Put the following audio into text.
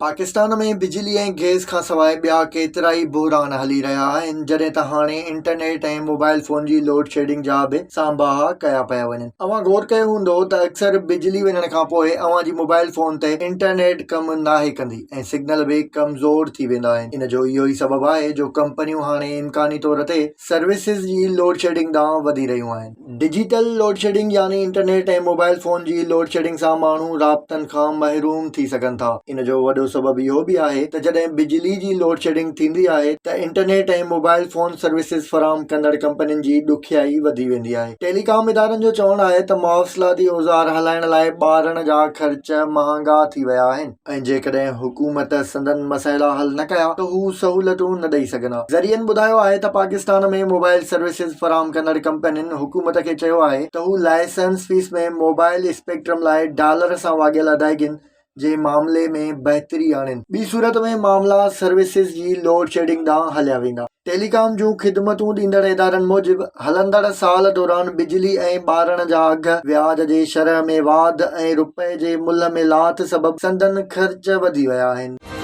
पाकिस्तान में बिजली ऐं गैस खां सवाइ ॿिया केतिरा ई बहिरान हली रहिया आहिनि, जॾहिं त हाणे इंटरनेट ऐं मोबाइल फोन जी लोड शेडिंग जा बि साम्बाहा कया पिया वञनि। अव्हां गौर कयो हूंदो त अक्सर बिजली वञण खां पोइ अव्हां जी मोबाइल फोन ते इंटरनेट कमु नाहे कंदी ऐं सिग्नल बि कमज़ोर थी वेंदा आहिनि। इन जो इहो ई सबबु आहे जो कंपनियूं हाणे इम्कानी तौर ते सर्विसिस जी लोड शेडिंग ॾांहुं वधी रहियूं आहिनि। डिजिटल लोड शेडिंग यानी इंटरनेट ऐं मोबाइल फोन जी लोड शेडिंग सां माण्हू राब्तनि खां महरूम थी सघनि था। इन जो वॾो सबबु इहो बि आहे त जॾहिं बिजली जी लोड शेडिंग थींदी आहे त इंटरनेट ऐं मोबाइल फोन सर्विसिस फराहम कंदड़ कंपनियुनि जी ॾुखियाई वधी वेंदी आहे। टेलीकॉम इदारनि जो चवणु आहे त मुआवज़लाती औज़ार हलाइण लाइ ॿारनि जा ख़र्च महांगा थी विया आहिनि ऐं जेकॾहिं हुकूमत संदन मसइला हल न कया त हू सहूलियतूं न ॾेई सघंदा। ज़रियनि ॿुधायो आहे त पाकिस्तान में मोबाइल सर्विसिस फराहम कंदड़ कंपनियुनि हुकूमत खे चयो आहे त हू लाइसेंस फीस में मोबाइल स्पेक्ट्रम लाइ डॉलर सां वाॻियल अदायगियुनि जे मामले में बहितरी आणनि। ॿी सूरत में मामला सर्विसिस जी लोड शेडिंग ॾांहुं हलिया वेंदा। टेलीकॉम जूं ख़िदमतूं ॾींदड़ इदारनि मूजिबि हलंदड़ साल दौरान बिजली ऐं ॿारनि जा अघ, व्याज जे शरह में वाधि ऐं रुपए जे मुल्ह में लाथ सबबि संदन ख़र्च वधी विया आहिनि।